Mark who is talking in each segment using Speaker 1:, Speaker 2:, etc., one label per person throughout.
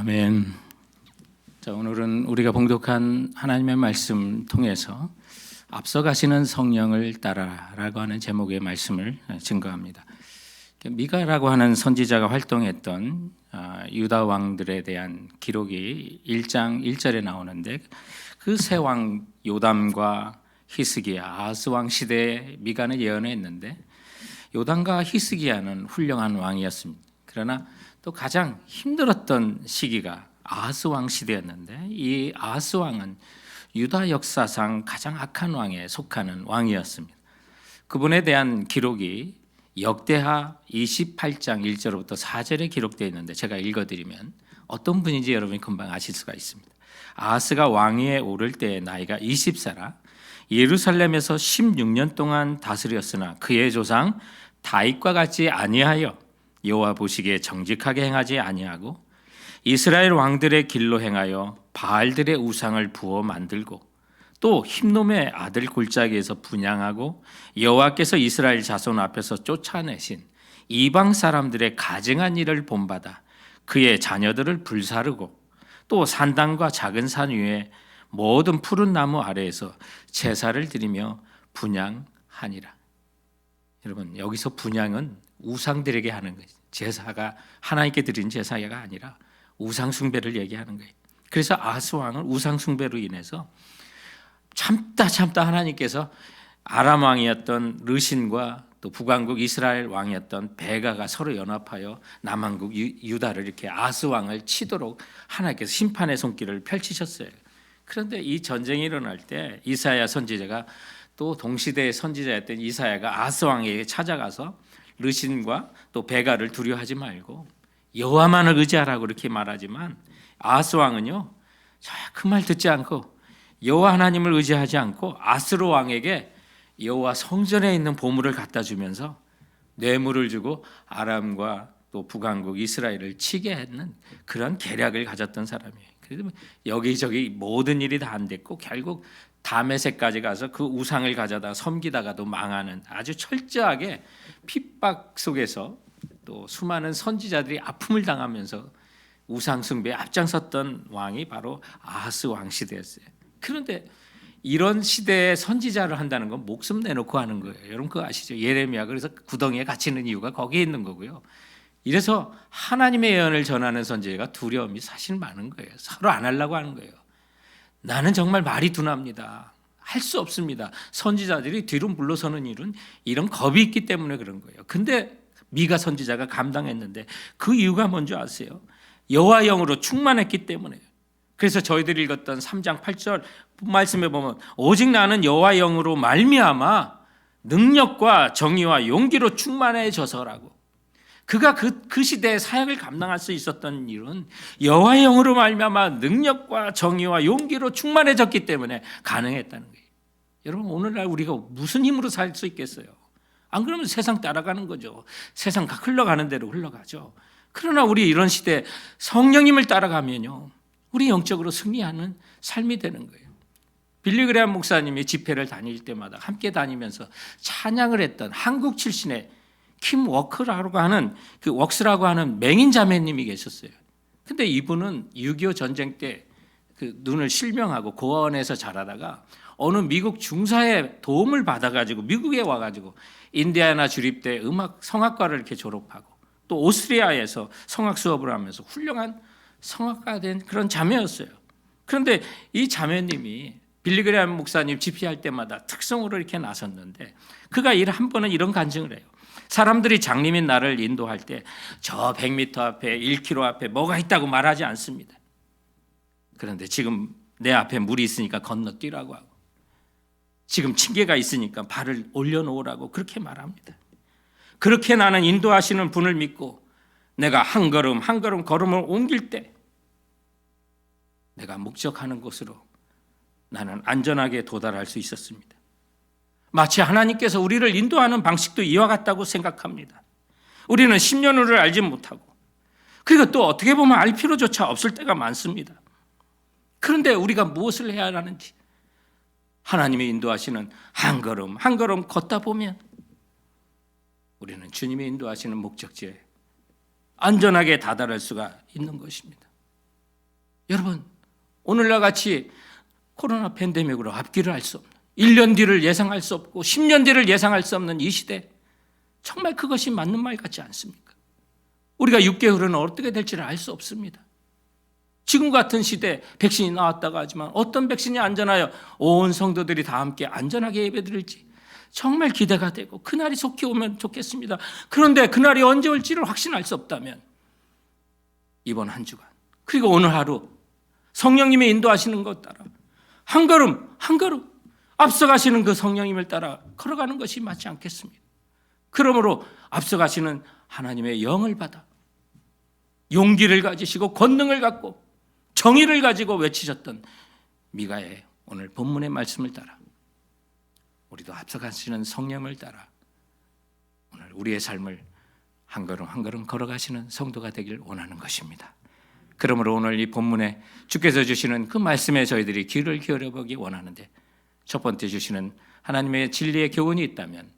Speaker 1: 아멘. 자, 오늘은 우리가 봉독한 하나님의 말씀 통해서 앞서가시는 성령을 따라라고 하는 제목의 말씀을 증거합니다. 미가라고 하는 선지자가 활동했던 유다 왕들에 대한 기록이 1장 1절에 나오는데, 그 세 왕 요담과 히스기야, 아하스 왕 시대에 미가는 예언했는데, 요담과 히스기야는 훌륭한 왕이었습니다. 그러나 또 가장 힘들었던 시기가 아하스 왕 시대였는데, 이 아하스 왕은 유다 역사상 가장 악한 왕에 속하는 왕이었습니다. 그분에 대한 기록이 역대하 28장 1절부터 4절에 기록되어 있는데, 제가 읽어드리면 어떤 분인지 여러분이 금방 아실 수가 있습니다. 아하스가 왕위에 오를 때 나이가 20세라 예루살렘에서 16년 동안 다스렸으나 그의 조상 다윗과 같이 아니하여 여호와 보시기에 정직하게 행하지 아니하고 이스라엘 왕들의 길로 행하여 바알들의 우상을 부어 만들고 또 흰놈의 아들 골짜기에서 분향하고 여호와께서 이스라엘 자손 앞에서 쫓아내신 이방 사람들의 가증한 일을 본받아 그의 자녀들을 불사르고 또 산당과 작은 산 위에 모든 푸른 나무 아래에서 제사를 드리며 분향하니라. 여러분, 여기서 분향은 우상들에게 하는 거예요. 제사가 하나님께 드린 제사가 아니라 우상 숭배를 얘기하는 거예요. 그래서 아하스 왕은 우상 숭배로 인해서 참다 하나님께서 아람 왕이었던 르신과 또 북왕국 이스라엘 왕이었던 베가가 서로 연합하여 남왕국 유다를 이렇게 아하스 왕을 치도록 하나님께서 심판의 손길을 펼치셨어요. 그런데 이 전쟁이 일어날 때 이사야 선지자가, 또 동시대의 선지자였던 이사야가 아하스 왕에게 찾아가서 르신과 또 베가를 두려워하지 말고 여호와만을 의지하라고 이렇게 말하지만, 아하스 왕은요 그 말 듣지 않고 여호와 하나님을 의지하지 않고 아스로 왕에게 여호와 성전에 있는 보물을 갖다 주면서 뇌물을 주고 아람과 또 북왕국 이스라엘을 치게 했는 그런 계략을 가졌던 사람이에요. 그래서 여기저기 모든 일이 다 안 됐고 결국 다메섹까지 가서 그 우상을 가져다 섬기다가도 망하는, 아주 철저하게 핍박 속에서 또 수많은 선지자들이 아픔을 당하면서 우상 숭배에 앞장섰던 왕이 바로 아하스 왕 시대였어요. 그런데 이런 시대에 선지자를 한다는 건 목숨 내놓고 하는 거예요. 여러분 그거 아시죠? 예레미야 그래서 구덩이에 갇히는 이유가 거기에 있는 거고요. 이래서 하나님의 예언을 전하는 선지자가 두려움이 사실 많은 거예요. 서로 안 하려고 하는 거예요. 나는 정말 말이 둔합니다. 할 수 없습니다. 선지자들이 뒤로 물러서는 일은 이런 겁이 있기 때문에 그런 거예요. 근데 미가 선지자가 감당했는데 그 이유가 뭔지 아세요? 여호와 영으로 충만했기 때문에요. 그래서 저희들이 읽었던 3장 8절 말씀에 보면 오직 나는 여호와 영으로 말미암아 능력과 정의와 용기로 충만해져서라고. 그가 그 시대의 사역을 감당할 수 있었던 일은 여호와의 영으로 말미암아 능력과 정의와 용기로 충만해졌기 때문에 가능했다는 거예요. 여러분, 오늘날 우리가 무슨 힘으로 살 수 있겠어요? 안 그러면 세상 따라가는 거죠. 세상 흘러가는 대로 흘러가죠. 그러나 우리 이런 시대에 성령님을 따라가면요, 우리 영적으로 승리하는 삶이 되는 거예요. 빌리 그레함 목사님이 집회를 다닐 때마다 함께 다니면서 찬양을 했던 한국 출신의 킴 워크라고 하는 그 웍스라고 하는 맹인 자매님이 계셨어요. 근데 이분은 6.25 전쟁 때 그 눈을 실명하고 고아원에서 자라다가 어느 미국 중사의 도움을 받아가지고 미국에 와가지고 인디애나 주립대 음악 성악과를 이렇게 졸업하고 또 오스트리아에서 성악 수업을 하면서 훌륭한 성악가 된 그런 자매였어요. 그런데 이 자매님이 빌리 그레함 목사님 집회할 때마다 특성으로 이렇게 나섰는데, 그가 한 번은 이런 간증을 해요. 사람들이 장님인 나를 인도할 때 저 100m 앞에 1km 앞에 뭐가 있다고 말하지 않습니다. 그런데 지금 내 앞에 물이 있으니까 건너뛰라고 하고, 지금 징계가 있으니까 발을 올려놓으라고 그렇게 말합니다. 그렇게 나는 인도하시는 분을 믿고 내가 한 걸음 한 걸음 걸음을 옮길 때 내가 목적하는 곳으로 나는 안전하게 도달할 수 있었습니다. 마치 하나님께서 우리를 인도하는 방식도 이와 같다고 생각합니다. 우리는 10년을 알지 못하고, 그리고 또 어떻게 보면 알 필요조차 없을 때가 많습니다. 그런데 우리가 무엇을 해야 하는지, 하나님이 인도하시는 한 걸음 한 걸음 걷다 보면 우리는 주님이 인도하시는 목적지에 안전하게 다다를 수가 있는 것입니다. 여러분, 오늘날 같이 코로나 팬데믹으로 앞길을 알 수 없는, 1년 뒤를 예상할 수 없고 10년 뒤를 예상할 수 없는 이 시대, 정말 그것이 맞는 말 같지 않습니까? 우리가 6개월 후는 어떻게 될지를 알 수 없습니다. 지금 같은 시대 백신이 나왔다고 하지만 어떤 백신이 안전하여 온 성도들이 다 함께 안전하게 예배드릴지 정말 기대가 되고 그날이 속히 오면 좋겠습니다. 그런데 그날이 언제 올지를 확신할 수 없다면 이번 한 주간 그리고 오늘 하루 성령님의 인도하시는 것 따라 한 걸음 한 걸음 앞서가시는 그 성령님을 따라 걸어가는 것이 맞지 않겠습니까? 그러므로 앞서가시는 하나님의 영을 받아 용기를 가지시고 권능을 갖고 정의를 가지고 외치셨던 미가의 오늘 본문의 말씀을 따라 우리도 앞서가시는 성령을 따라 오늘 우리의 삶을 한 걸음 한 걸음 걸어가시는 성도가 되길 원하는 것입니다. 그러므로 오늘 이 본문에 주께서 주시는 그 말씀에 저희들이 귀를 기울여 보기 원하는데, 첫 번째 주시는 하나님의 진리의 교훈이 있다면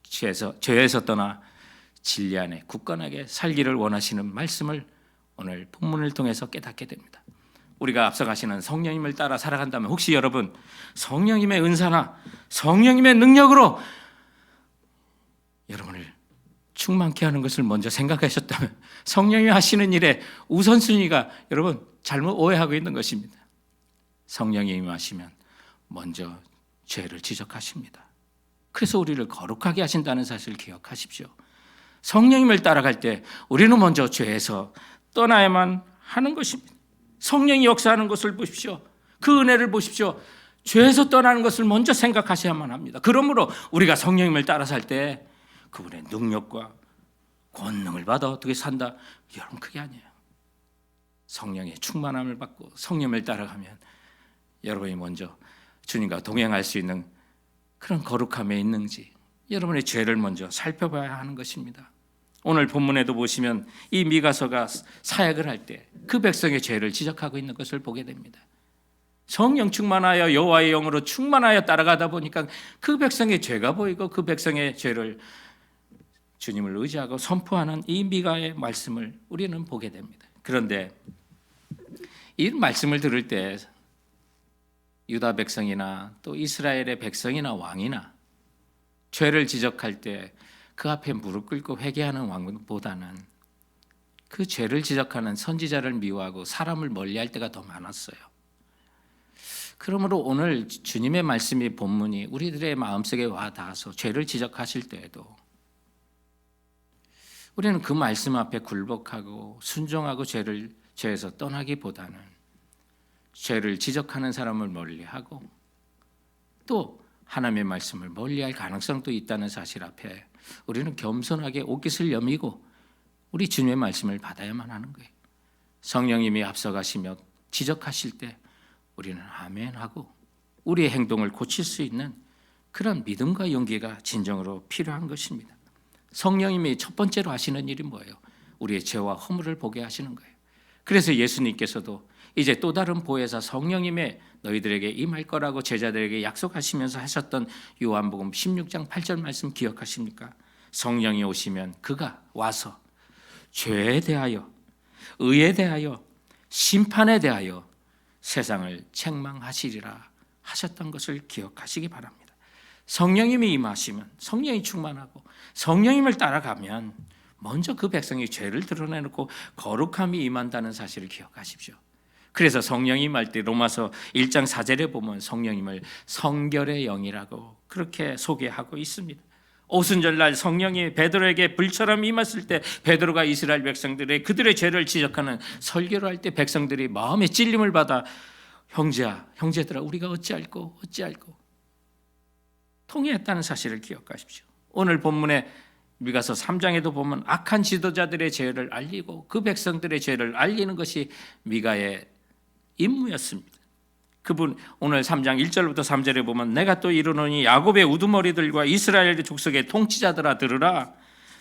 Speaker 1: 죄에서 떠나 진리 안에 굳건하게 살기를 원하시는 말씀을 오늘 본문을 통해서 깨닫게 됩니다. 우리가 앞서가시는 성령님을 따라 살아간다면 혹시 여러분 성령님의 은사나 성령님의 능력으로 여러분을 충만케 하는 것을 먼저 생각하셨다면 성령이 하시는 일에 우선순위가 여러분 잘못 오해하고 있는 것입니다. 성령이 임하시면 먼저 죄를 지적하십니다. 그래서 우리를 거룩하게 하신다는 사실을 기억하십시오. 성령님을 따라갈 때 우리는 먼저 죄에서 떠나야만 하는 것입니다. 성령이 역사하는 것을 보십시오. 그 은혜를 보십시오. 죄에서 떠나는 것을 먼저 생각하셔야만 합니다. 그러므로 우리가 성령님을 따라 살 때 그분의 능력과 권능을 받아 어떻게 산다? 여러분 그게 아니에요. 성령의 충만함을 받고 성령을 따라가면 여러분이 먼저 주님과 동행할 수 있는 그런 거룩함에 있는지 여러분의 죄를 먼저 살펴봐야 하는 것입니다. 오늘 본문에도 보시면 이 미가서가 사역을 할 때 그 백성의 죄를 지적하고 있는 것을 보게 됩니다. 성령 충만하여 여호와의 영으로 충만하여 따라가다 보니까 그 백성의 죄가 보이고 그 백성의 죄를 주님을 의지하고 선포하는 이 미가의 말씀을 우리는 보게 됩니다. 그런데 이 말씀을 들을 때 유다 백성이나 또 이스라엘의 백성이나 왕이나 죄를 지적할 때 그 앞에 무릎 꿇고 회개하는 왕보다는 그 죄를 지적하는 선지자를 미워하고 사람을 멀리할 때가 더 많았어요. 그러므로 오늘 주님의 말씀이 본문이 우리들의 마음속에 와 닿아서 죄를 지적하실 때에도 우리는 그 말씀 앞에 굴복하고 순종하고 죄에서 떠나기보다는 죄를 지적하는 사람을 멀리하고 또 하나님의 말씀을 멀리할 가능성도 있다는 사실 앞에 우리는 겸손하게 옷깃을 여미고 우리 주님의 말씀을 받아야만 하는 거예요. 성령님이 앞서가시며 지적하실 때 우리는 아멘하고 우리의 행동을 고칠 수 있는 그런 믿음과 용기가 진정으로 필요한 것입니다. 성령님이 첫 번째로 하시는 일이 뭐예요? 우리의 죄와 허물을 보게 하시는 거예요. 그래서 예수님께서도 이제 또 다른 보혜사 성령님의 너희들에게 임할 거라고 제자들에게 약속하시면서 하셨던 요한복음 16장 8절 말씀 기억하십니까? 성령이 오시면 그가 와서 죄에 대하여, 의에 대하여, 심판에 대하여 세상을 책망하시리라 하셨던 것을 기억하시기 바랍니다. 성령님이 임하시면 성령이 충만하고 성령님을 따라가면 먼저 그 백성이 죄를 드러내놓고 거룩함이 임한다는 사실을 기억하십시오. 그래서 성령이 임할 때 로마서 1장 4절에 보면 성령님을 성결의 영이라고 그렇게 소개하고 있습니다. 오순절날 성령이 베드로에게 불처럼 임했을 때 베드로가 이스라엘 백성들의 그들의 죄를 지적하는 설교를 할 때 백성들이 마음의 찔림을 받아 형제들아 우리가 어찌할꼬 통회했다는 사실을 기억하십시오. 오늘 본문에 미가서 3장에도 보면 악한 지도자들의 죄를 알리고 그 백성들의 죄를 알리는 것이 미가의 임무였습니다. 그분 오늘 3장 1절부터 3절에 보면 내가 또 이르노니 야곱의 우두머리들과 이스라엘의 족속의 통치자들아 들으라.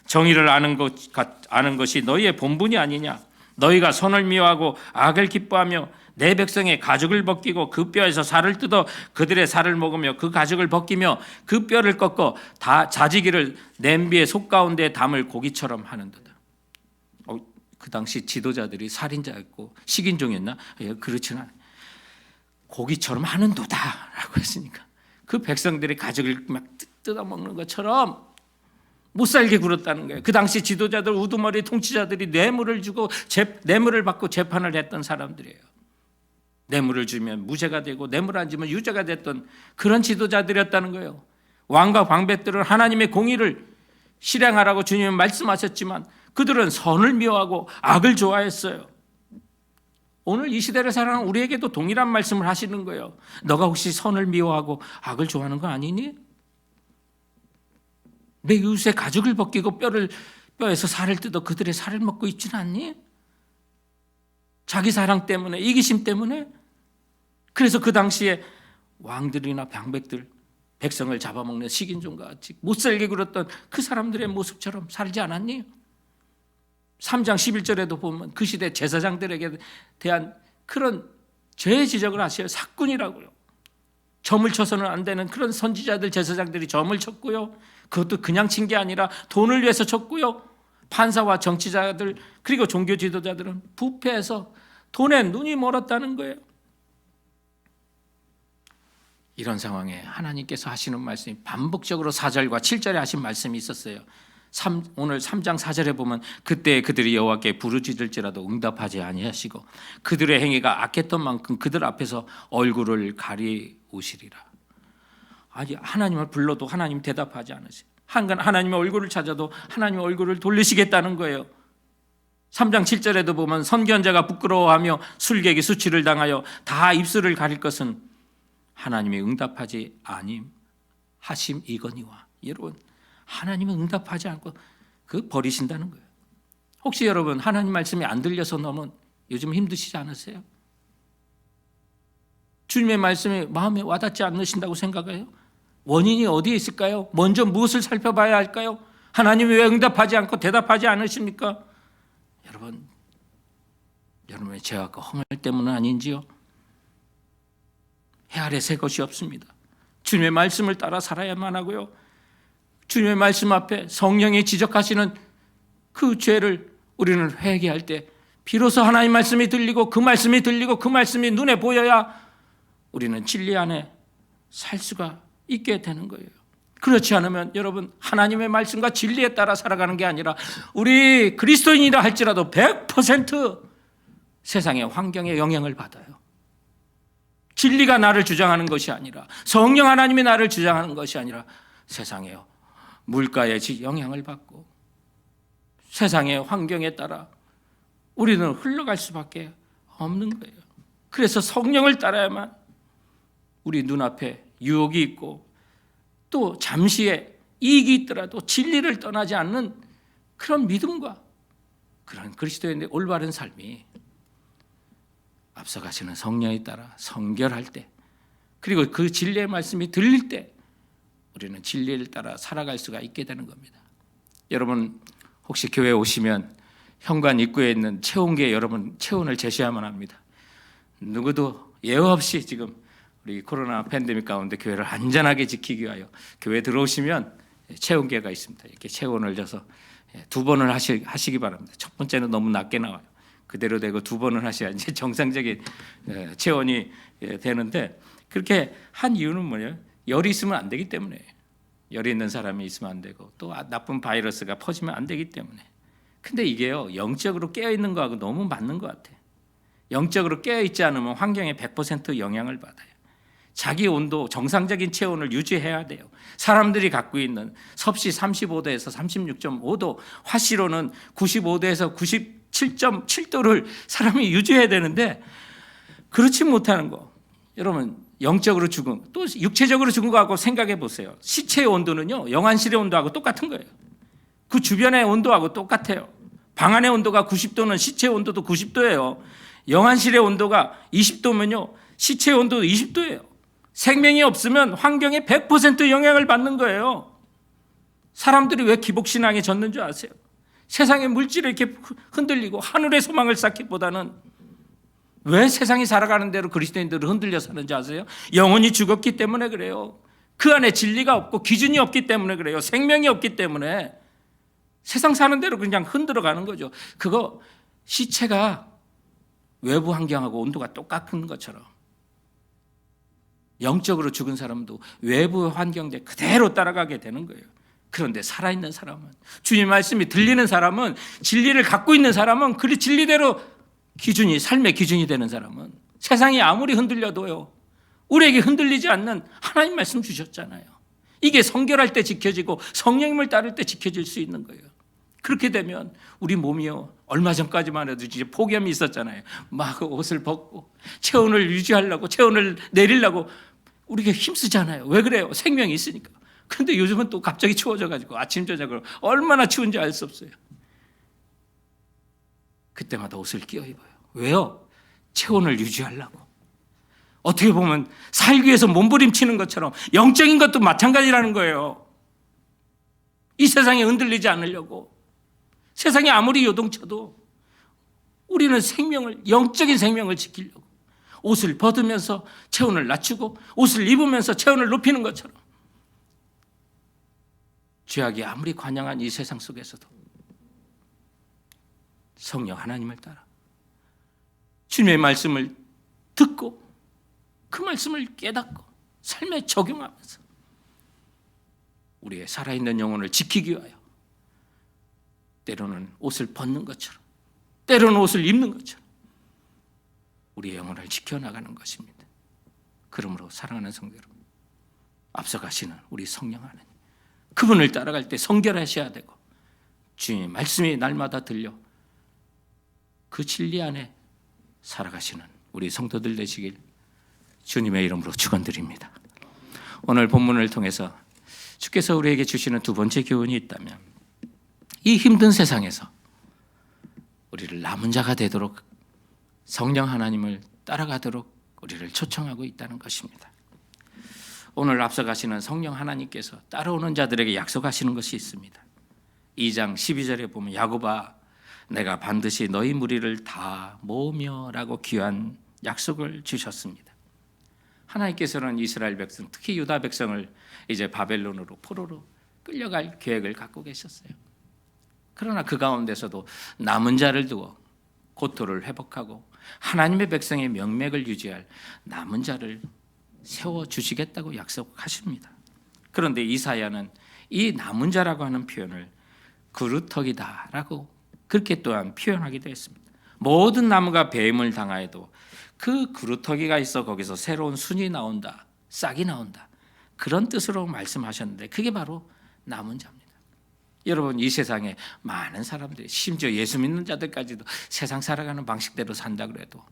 Speaker 1: 정의를 아는 것이 너희의 본분이 아니냐. 너희가 선을 미워하고 악을 기뻐하며 내 백성의 가죽을 벗기고 그 뼈에서 살을 뜯어 그들의 살을 먹으며 그 가죽을 벗기며 그 뼈를 꺾어 다 자지기를 냄비의 속 가운데 담을 고기처럼 하는도다. 그 그 당시 지도자들이 살인자였고 식인종이었나? 예, 그렇지는 않아요. 고기처럼 하는도다라고 했으니까 그 백성들이 가죽을 막 뜯어먹는 것처럼 못살게 굴었다는 거예요. 그 당시 지도자들, 우두머리 통치자들이 뇌물을 주고 뇌물을 받고 재판을 했던 사람들이에요. 뇌물을 주면 무죄가 되고 뇌물 안 주면 유죄가 됐던 그런 지도자들이었다는 거예요. 왕과 방백들은 하나님의 공의를 실행하라고 주님은 말씀하셨지만 그들은 선을 미워하고 악을 좋아했어요. 오늘 이 시대를 살아가는 우리에게도 동일한 말씀을 하시는 거예요. 너가 혹시 선을 미워하고 악을 좋아하는 거 아니니? 내 이웃의 가죽을 벗기고 뼈에서 살을 뜯어 그들의 살을 먹고 있지는 않니? 자기 사랑 때문에, 이기심 때문에. 그래서 그 당시에 왕들이나 방백들, 백성을 잡아먹는 식인종과 같이 못살게 굴었던 그 사람들의 모습처럼 살지 않았니? 3장 11절에도 보면 그 시대 제사장들에게 대한 그런 죄 지적을 하셔요. 사꾼이라고요. 점을 쳐서는 안 되는 그런 선지자들, 제사장들이 점을 쳤고요. 그것도 그냥 친 게 아니라 돈을 위해서 쳤고요. 판사와 정치자들 그리고 종교 지도자들은 부패해서 돈에 눈이 멀었다는 거예요. 이런 상황에 하나님께서 하시는 말씀이 반복적으로 4절과 7절에 하신 말씀이 있었어요. 오늘 3장 4절에 보면 그때 그들이 여호와께 부르짖을지라도 응답하지 아니하시고 그들의 행위가 악했던 만큼 그들 앞에서 얼굴을 가리우시리라. 아니, 하나님을 불러도 하나님 대답하지 않으세요. 하나님의 얼굴을 찾아도 하나님의 얼굴을 돌리시겠다는 거예요. 3장 7절에도 보면 선견자가 부끄러워하며 술객이 수치를 당하여 다 입술을 가릴 것은 하나님이 응답하지 아니하심이거니와. 여러분, 하나님은 응답하지 않고 버리신다는 거예요. 혹시 여러분 하나님 말씀이 안 들려서 너무 요즘 힘드시지 않으세요? 주님의 말씀이 마음에 와닿지 않으신다고 생각해요? 원인이 어디에 있을까요? 먼저 무엇을 살펴봐야 할까요? 하나님이 왜 응답하지 않고 대답하지 않으십니까? 여러분의 죄와 허물 때문은 아닌지요? 해 아래 새 것이 없습니다. 주님의 말씀을 따라 살아야만 하고요. 주님의 말씀 앞에 성령이 지적하시는 그 죄를 우리는 회개할 때 비로소 하나님 말씀이 들리고 그 말씀이 들리고 그 말씀이 눈에 보여야 우리는 진리 안에 살 수가 있게 되는 거예요. 그렇지 않으면 여러분 하나님의 말씀과 진리에 따라 살아가는 게 아니라 우리 그리스도인이라 할지라도 100% 세상의 환경에 영향을 받아요. 진리가 나를 주장하는 것이 아니라 성령 하나님이 나를 주장하는 것이 아니라 세상의 물가에 영향을 받고 세상의 환경에 따라 우리는 흘러갈 수밖에 없는 거예요. 그래서 성령을 따라야만 우리 눈앞에 유혹이 있고 또 잠시의 이익이 있더라도 진리를 떠나지 않는 그런 믿음과 그런 그리스도인의 올바른 삶이 앞서가시는 성령에 따라 성결할 때 그리고 그 진리의 말씀이 들릴 때 우리는 진리를 따라 살아갈 수가 있게 되는 겁니다. 여러분 혹시 교회에 오시면 현관 입구에 있는 체온계에 여러분 체온을 제시하면 합니다. 누구도 예외 없이 지금 우리 코로나 팬데믹 가운데 교회를 안전하게 지키기 위하여 교회에 들어오시면 체온계가 있습니다. 이렇게 체온을 줘서 2번을 하시기 바랍니다. 첫 번째는 너무 낮게 나와요. 그대로 되고 2번을 하셔야 이제 정상적인 체온이 되는데 그렇게 한 이유는 뭐예요? 열이 있으면 안 되기 때문에 열이 있는 사람이 있으면 안 되고 또 나쁜 바이러스가 퍼지면 안 되기 때문에. 근데 이게요 영적으로 깨어있는 거하고 너무 맞는 것 같아요. 영적으로 깨어있지 않으면 환경에 100% 영향을 받아요. 자기 온도, 정상적인 체온을 유지해야 돼요. 사람들이 갖고 있는 섭씨 35도에서 36.5도, 화씨로는 95도에서 97.7도를 사람이 유지해야 되는데 그렇지 못하는 거. 여러분 영적으로 죽은, 또 육체적으로 죽은 거하고 생각해 보세요. 시체의 온도는요 영안실의 온도하고 똑같은 거예요. 그 주변의 온도하고 똑같아요. 방 안의 온도가 90도는 시체의 온도도 90도예요. 영안실의 온도가 20도면요 시체의 온도도 20도예요. 생명이 없으면 환경에 100% 영향을 받는 거예요. 사람들이 왜 기복신앙에 젖는 줄 아세요? 세상의 물질에 이렇게 흔들리고 하늘의 소망을 쌓기보다는 왜 세상이 살아가는 대로 그리스도인들을 흔들려 사는지 아세요? 영혼이 죽었기 때문에 그래요. 그 안에 진리가 없고 기준이 없기 때문에 그래요. 생명이 없기 때문에 세상 사는 대로 그냥 흔들어 가는 거죠. 그거 시체가 외부 환경하고 온도가 똑같은 것처럼 영적으로 죽은 사람도 외부 환경에 그대로 따라가게 되는 거예요. 그런데 살아있는 사람은, 주님 말씀이 들리는 사람은, 진리를 갖고 있는 사람은, 그 진리대로 삶의 기준이 되는 사람은 세상이 아무리 흔들려도요, 우리에게 흔들리지 않는 하나님 말씀 주셨잖아요. 이게 성결할 때 지켜지고 성령님을 따를 때 지켜질 수 있는 거예요. 그렇게 되면 우리 몸이요, 얼마 전까지만 해도 이제 폭염이 있었잖아요. 막 옷을 벗고 체온을 유지하려고, 체온을 내리려고 우리가 힘쓰잖아요. 왜 그래요? 생명이 있으니까. 그런데 요즘은 또 갑자기 추워져가지고 아침 저녁으로 얼마나 추운지 알 수 없어요. 그때마다 옷을 끼워 입어요. 왜요? 체온을 유지하려고. 어떻게 보면 살기 위해서 몸부림치는 것처럼 영적인 것도 마찬가지라는 거예요. 이 세상에 흔들리지 않으려고. 세상이 아무리 요동쳐도 우리는 영적인 생명을 지키려고 옷을 벗으면서 체온을 낮추고 옷을 입으면서 체온을 높이는 것처럼, 죄악이 아무리 관영한 이 세상 속에서도 성령 하나님을 따라 주님의 말씀을 듣고 그 말씀을 깨닫고 삶에 적용하면서 우리의 살아있는 영혼을 지키기 위하여 때로는 옷을 벗는 것처럼, 때로는 옷을 입는 것처럼 우리의 영혼을 지켜나가는 것입니다. 그러므로 사랑하는 성도 여러분, 앞서가시는 우리 성령 하나님, 그분을 따라갈 때 성결하셔야 되고 주님의 말씀이 날마다 들려 그 진리 안에 살아가시는 우리 성도들 되시길 주님의 이름으로 축원드립니다. 오늘 본문을 통해서 주께서 우리에게 주시는 두 번째 교훈이 있다면, 이 힘든 세상에서 우리를 남은 자가 되도록 성령 하나님을 따라가도록 우리를 초청하고 있다는 것입니다. 오늘 앞서가시는 성령 하나님께서 따라오는 자들에게 약속하시는 것이 있습니다. 2장 12절에 보면 야곱아 내가 반드시 너희 무리를 다 모으며 라고 귀한 약속을 주셨습니다. 하나님께서는 이스라엘 백성, 특히 유다 백성을 이제 바벨론으로 포로로 끌려갈 계획을 갖고 계셨어요. 그러나 그 가운데서도 남은 자를 두고 고토를 회복하고 하나님의 백성의 명맥을 유지할 남은 자를 세워주시겠다고 약속하십니다. 그런데 이사야는 이 남은 자라고 하는 표현을 그루터기다라고 그렇게 또한 표현하기도 했습니다. 모든 나무가 배임을 당하여도 그 그루터기가 있어 거기서 새로운 순이 나온다, 싹이 나온다, 그런 뜻으로 말씀하셨는데 그게 바로 남은 자입니다. 여러분, 이 세상에 많은 사람들이, 심지어 예수 믿는 자들까지도 세상 살아가는 방식대로 산다 그래도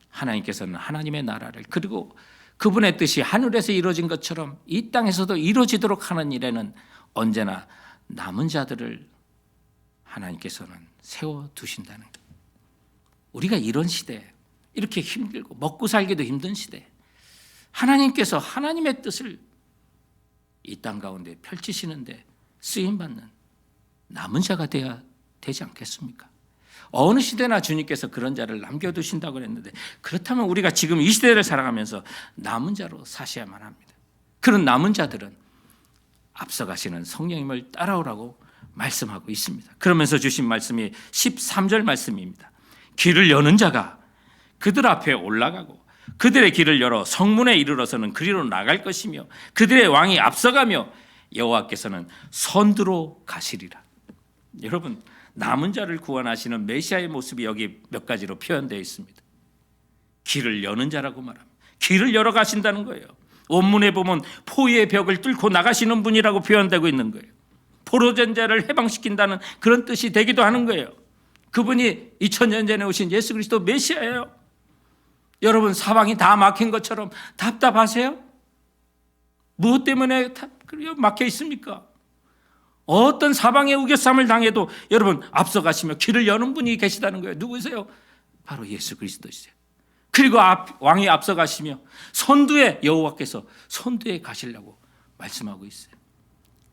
Speaker 1: 하나님께서는 하나님의 나라를, 그리고 그분의 뜻이 하늘에서 이루어진 것처럼 이 땅에서도 이루어지도록 하는 일에는 언제나 남은 자들을 하나님께서는 세워두신다는 것. 우리가 이런 시대에, 이렇게 힘들고 먹고 살기도 힘든 시대에 하나님께서 하나님의 뜻을 이 땅 가운데 펼치시는데 쓰임받는 남은 자가 되어야 되지 않겠습니까? 어느 시대나 주님께서 그런 자를 남겨두신다고 했는데, 그렇다면 우리가 지금 이 시대를 살아가면서 남은 자로 사셔야만 합니다. 그런 남은 자들은 앞서가시는 성령님을 따라오라고 말씀하고 있습니다. 그러면서 주신 말씀이 13절 말씀입니다. 길을 여는 자가 그들 앞에 올라가고 그들의 길을 열어 성문에 이르러서는 그리로 나갈 것이며 그들의 왕이 앞서가며 여호와께서는 선두로 가시리라. 여러분, 남은 자를 구원하시는 메시아의 모습이 여기 몇 가지로 표현되어 있습니다. 길을 여는 자라고 말합니다. 길을 열어 가신다는 거예요. 원문에 보면 포위의 벽을 뚫고 나가시는 분이라고 표현되고 있는 거예요. 포로된 자를 해방시킨다는 그런 뜻이 되기도 하는 거예요. 그분이 2000년 전에 오신 예수 그리스도 메시아예요. 여러분, 사방이 다 막힌 것처럼 답답하세요? 무엇 때문에 막혀 있습니까? 어떤 사방의 우겨쌈을 당해도 여러분 앞서가시며 길을 여는 분이 계시다는 거예요. 누구세요? 바로 예수 그리스도이세요. 그리고 왕이 앞서가시며 선두에, 여호와께서 선두에 가시려고 말씀하고 있어요.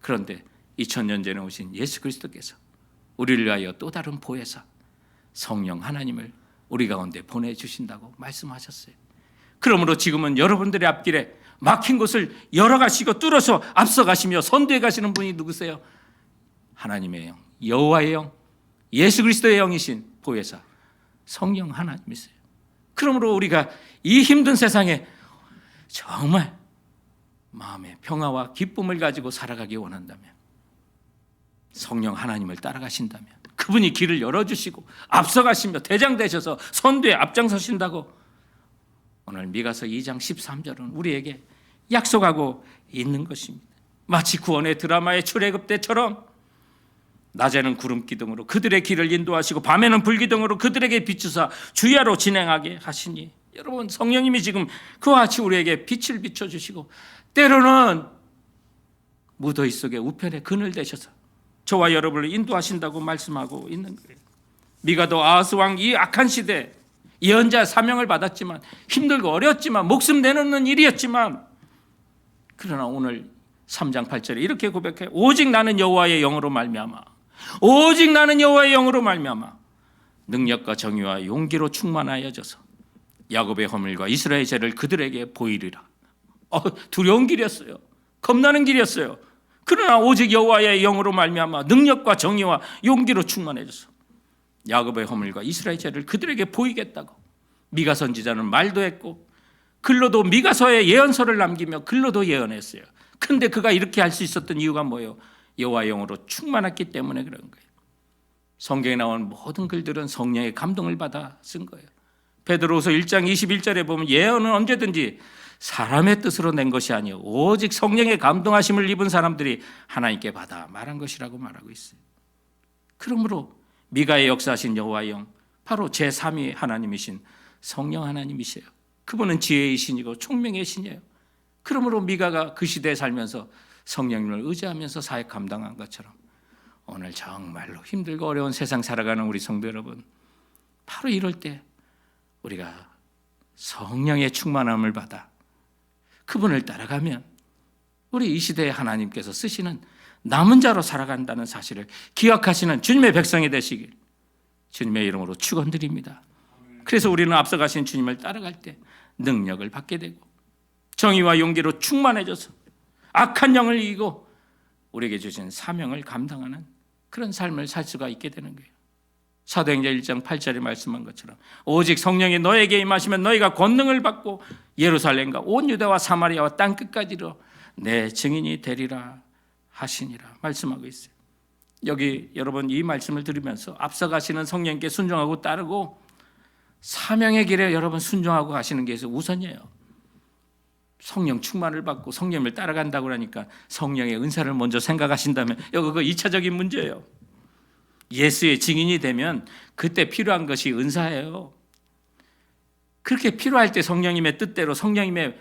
Speaker 1: 그런데 2000년 전에 오신 예수 그리스도께서 우리를 위하여 또 다른 보혜사 성령 하나님을 우리 가운데 보내주신다고 말씀하셨어요. 그러므로 지금은 여러분들의 앞길에 막힌 곳을 열어가시고 뚫어서 앞서가시며 선두에 가시는 분이 누구세요? 하나님의 영, 여호와의 영, 예수 그리스도의 영이신 보혜사 성령 하나님이세요. 그러므로 우리가 이 힘든 세상에 정말 마음의 평화와 기쁨을 가지고 살아가기 원한다면, 성령 하나님을 따라가신다면, 그분이 길을 열어주시고 앞서가시며 대장 되셔서 선두에 앞장서신다고 오늘 미가서 2장 13절은 우리에게 약속하고 있는 것입니다. 마치 구원의 드라마의 출애굽 때처럼 낮에는 구름 기둥으로 그들의 길을 인도하시고 밤에는 불기둥으로 그들에게 비추사 주야로 진행하게 하시니, 여러분 성령님이 지금 그와 같이 우리에게 빛을 비춰주시고 때로는 무더위 속에 우편에 그늘 되셔서 저와 여러분을 인도하신다고 말씀하고 있는 거예요. 미가도 아하스 왕 이 악한 시대 예언자 사명을 받았지만 힘들고 어렵지만 목숨 내놓는 일이었지만, 그러나 오늘 3장 8절에 이렇게 고백해요. 오직 나는 여호와의 영으로 말미암아, 오직 나는 여호와의 영으로 말미암아 능력과 정의와 용기로 충만하여져서 야곱의 허물과 이스라엘의 죄를 그들에게 보이리라. 두려운 길이었어요. 겁나는 길이었어요. 그러나 오직 여호와의 영으로 말미암아 능력과 정의와 용기로 충만해져서 야곱의 허물과 이스라엘 죄를 그들에게 보이겠다고 미가 선지자는 말도 했고, 글로도 미가서에 예언서를 남기며 글로도 예언했어요. 근데 그가 이렇게 할 수 있었던 이유가 뭐예요? 여호와의 영으로 충만했기 때문에 그런 거예요. 성경에 나온 모든 글들은 성령의 감동을 받아 쓴 거예요. 베드로후서 1장 21절에 보면 예언은 언제든지 사람의 뜻으로 낸 것이 아니요 오직 성령의 감동하심을 입은 사람들이 하나님께 받아 말한 것이라고 말하고 있어요. 그러므로 미가의 역사하신 여호와의 영, 바로 제3위 하나님이신 성령 하나님이세요. 그분은 지혜의 신이고 총명의 신이에요. 그러므로 미가가 그 시대에 살면서 성령님을 의지하면서 사역 감당한 것처럼 오늘 정말로 힘들고 어려운 세상 살아가는 우리 성도 여러분, 바로 이럴 때 우리가 성령의 충만함을 받아 그분을 따라가면 우리 이 시대에 하나님께서 쓰시는 남은 자로 살아간다는 사실을 기억하시는 주님의 백성이 되시길 주님의 이름으로 축원드립니다. 그래서 우리는 앞서가신 주님을 따라갈 때 능력을 받게 되고 정의와 용기로 충만해져서 악한 영을 이기고 우리에게 주신 사명을 감당하는 그런 삶을 살 수가 있게 되는 거예요. 사도행전 1장 8절에 말씀한 것처럼 오직 성령이 너에게 임하시면 너희가 권능을 받고 예루살렘과 온 유다와 사마리아와 땅 끝까지로 내 증인이 되리라 하시니라 말씀하고 있어요. 여기 여러분 이 말씀을 들으면서 앞서가시는 성령께 순종하고 따르고 사명의 길에 여러분 순종하고 가시는 게 우선이에요. 성령 충만을 받고 성령을 따라간다고 하니까 성령의 은사를 먼저 생각하신다면 그거 2차적인 문제예요. 예수의 증인이 되면 그때 필요한 것이 은사예요. 그렇게 필요할 때 성령님의 뜻대로 성령님의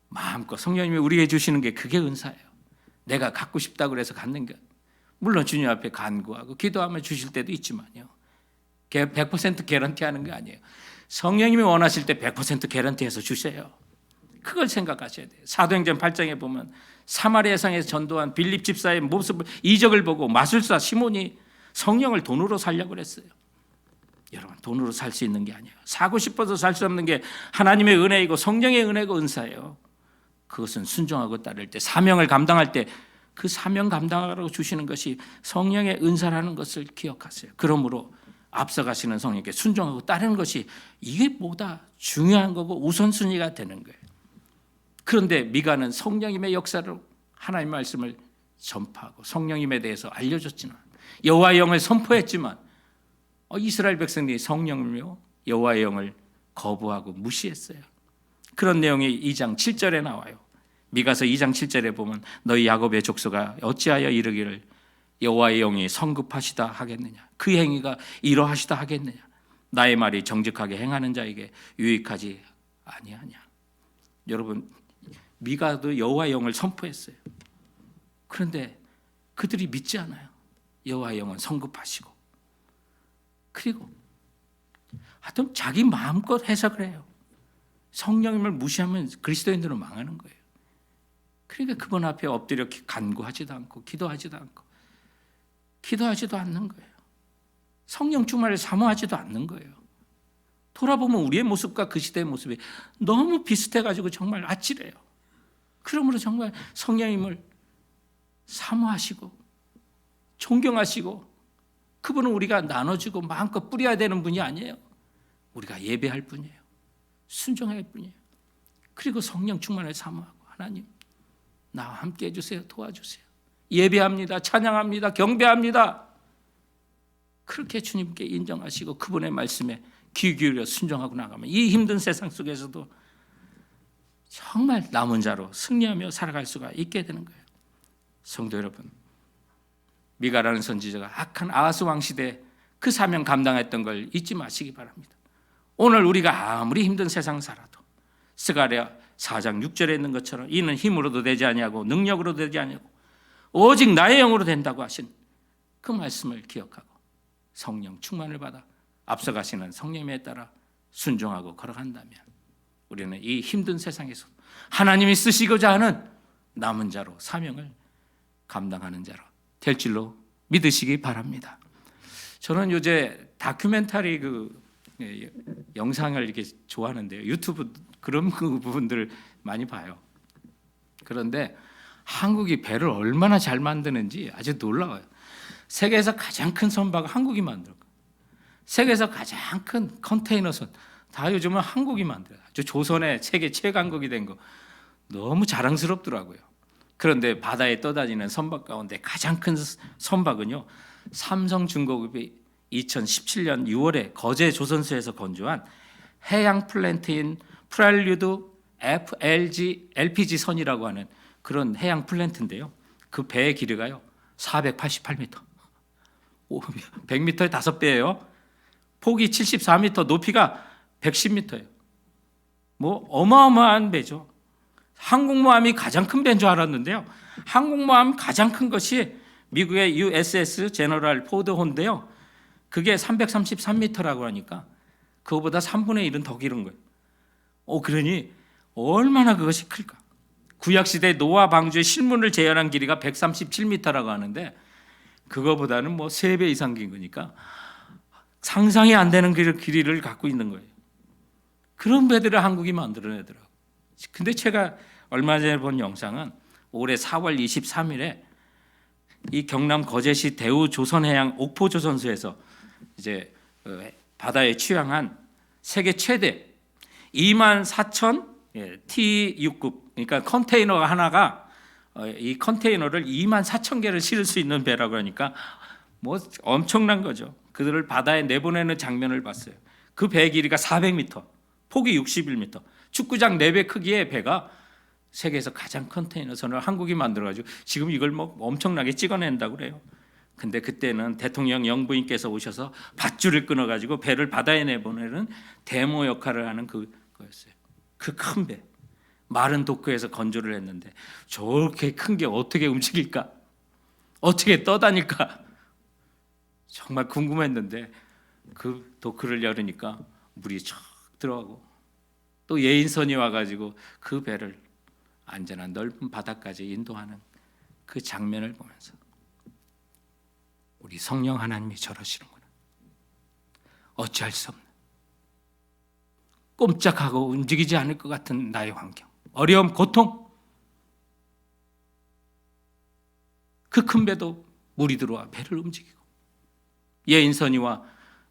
Speaker 1: 마음껏 성령님이 우리에게 주시는 게 그게 은사예요. 내가 갖고 싶다고 해서 갖는 것. 물론 주님 앞에 간구하고 기도하면 주실 때도 있지만요. 100% 개런티하는 게 아니에요. 성령님이 원하실 때 100% 개런티해서 주세요. 그걸 생각하셔야 돼요. 사도행전 8장에 보면 사마리아 상에서 전도한 빌립 집사의 모습을 이적을 보고 마술사 시몬이 성령을 돈으로 살려고 그랬어요. 여러분 돈으로 살 수 있는 게 아니에요. 사고 싶어서 살 수 없는 게 하나님의 은혜이고 성령의 은혜고 은사예요. 그것은 순종하고 따를 때 사명을 감당할 때 그 사명 감당하라고 주시는 것이 성령의 은사라는 것을 기억하세요. 그러므로 앞서가시는 성령께 순종하고 따르는 것이 이게 보다 중요한 거고 우선순위가 되는 거예요. 그런데 미가는 성령님의 역사로 하나님의 말씀을 전파하고 성령님에 대해서 알려줬지만 여호와의 영을 선포했지만 이스라엘 백성들이 성령이며 여호와의 영을 거부하고 무시했어요. 그런 내용이 2장 7절에 나와요. 미가서 2장 7절에 보면 너희 야곱의 족속아 어찌하여 이르기를 여호와의 영이 성급하시다 하겠느냐, 그 행위가 이러하시다 하겠느냐, 나의 말이 정직하게 행하는 자에게 유익하지 아니하냐. 여러분 미가도 여호와의 영을 선포했어요. 그런데 그들이 믿지 않아요. 여호와의 영은 성급하시고, 그리고 하여튼 자기 마음껏 해석을 해요. 성령님을 무시하면 그리스도인들은 망하는 거예요. 그러니까 그분 앞에 엎드려 간구하지도 않고 기도하지도 않는 거예요. 성령 충만을 사모하지도 않는 거예요. 돌아보면 우리의 모습과 그 시대의 모습이 너무 비슷해가지고 정말 아찔해요. 그러므로 정말 성령님을 사모하시고 존경하시고 그분은 우리가 나눠주고 마음껏 뿌려야 되는 분이 아니에요. 우리가 예배할 뿐이에요. 순종할 뿐이에요. 그리고 성령 충만을 사모하고, 하나님 나와 함께 해주세요. 도와주세요. 예배합니다. 찬양합니다. 경배합니다. 그렇게 주님께 인정하시고 그분의 말씀에 귀 기울여 순종하고 나가면 이 힘든 세상 속에서도 정말 남은 자로 승리하며 살아갈 수가 있게 되는 거예요. 성도 여러분, 미가라는 선지자가 악한 아하스 왕 시대에 그 사명 감당했던 걸 잊지 마시기 바랍니다. 오늘 우리가 아무리 힘든 세상 살아도 스가랴 4장 6절에 있는 것처럼 이는 힘으로도 되지 아니하고 능력으로도 되지 아니하고 오직 나의 영으로 된다고 하신 그 말씀을 기억하고 성령 충만을 받아 앞서가시는 성령에 따라 순종하고 걸어간다면 우리는 이 힘든 세상에서 하나님이 쓰시고자 하는 남은 자로 사명을 감당하는 자로 될 줄로 믿으시기 바랍니다. 저는 요새 다큐멘터리 영상을 이렇게 좋아하는데요. 유튜브 그런 부분들을 많이 봐요. 그런데 한국이 배를 얼마나 잘 만드는지 아주 놀라워요. 세계에서 가장 큰 선박을 한국이 만들고, 세계에서 가장 큰 컨테이너선 다 요즘은 한국이 만들어요. 아주 조선의 세계 최강국이 된 거 너무 자랑스럽더라고요. 그런데 바다에 떠다니는 선박 가운데 가장 큰 선박은요, 삼성중공업이 2017년 6월에 거제 조선소에서 건조한 해양 플랜트인 프렐류드 FLG LPG 선이라고 하는 그런 해양 플랜트인데요. 그 배의 길이가요 488m, 100m의 5배예요. 폭이 74m, 높이가 110m예요. 뭐 어마어마한 배죠. 항공모함이 가장 큰 배인 줄 알았는데요. 항공모함 가장 큰 것이 미국의 USS 제너럴 포드호인데요. 그게 333m라고 하니까 그거보다 3분의 1은 더 길은 거예요. 그러니 얼마나 그것이 클까? 구약시대 노아 방주의 실문을 재현한 길이가 137m라고 하는데 그거보다는 뭐 3배 이상 긴 거니까 상상이 안 되는 길이를 갖고 있는 거예요. 그런 배들을 한국이 만들어내더라고요. 근데 제가 얼마 전에 본 영상은 올해 4월 23일에 이 경남 거제시 대우 조선해양 옥포 조선소에서 이제 바다에 취항한 세계 최대 24,000 T6급, 그러니까 컨테이너 하나가 이 컨테이너를 24,000개를 실을 수 있는 배라고 하니까 뭐 엄청난 거죠. 그들을 바다에 내보내는 장면을 봤어요. 그 배 길이가 400m, 폭이 61m, 축구장 4배 크기의 배가 세계에서 가장 컨테이너선을 한국이 만들어가지고 지금 이걸 뭐 엄청나게 찍어낸다고 그래요. 근데 그때는 대통령 영부인께서 오셔서 밧줄을 끊어가지고 배를 바다에 내보내는 데모 역할을 하는 그거였어요. 그 큰 배, 마른 도크에서 건조를 했는데 저렇게 큰 게 어떻게 움직일까? 어떻게 떠다닐까? 정말 궁금했는데 그 도크를 열으니까 물이 쫙 들어가고 또 예인선이 와가지고 그 배를 안전한 넓은 바다까지 인도하는 그 장면을 보면서 우리 성령 하나님이 저러시는구나. 어찌할 수 없는, 꼼짝하고 움직이지 않을 것 같은 나의 환경, 어려움, 고통, 그 큰 배도 물이 들어와 배를 움직이고 예인선이와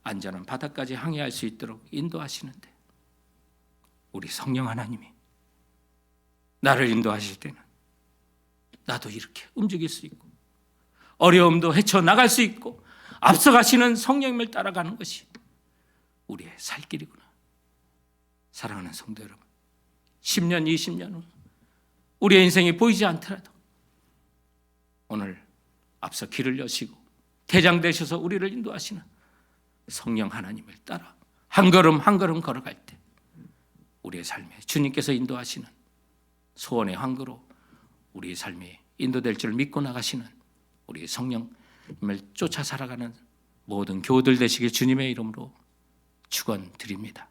Speaker 1: 안전한 바다까지 항해할 수 있도록 인도하시는데 우리 성령 하나님이 나를 인도하실 때는 나도 이렇게 움직일 수 있고 어려움도 헤쳐나갈 수 있고 앞서가시는 성령님을 따라가는 것이 우리의 살 길이구나. 사랑하는 성도 여러분, 10년, 20년 후 우리의 인생이 보이지 않더라도 오늘 앞서 길을 여시고 대장 되셔서 우리를 인도하시는 성령 하나님을 따라 한 걸음 한 걸음 걸어갈 때 우리의 삶에 주님께서 인도하시는 소원의 항구로 우리의 삶이 인도될 줄 믿고 나가시는 우리 성령님을 쫓아 살아가는 모든 교우들 되시길 주님의 이름으로 축원드립니다.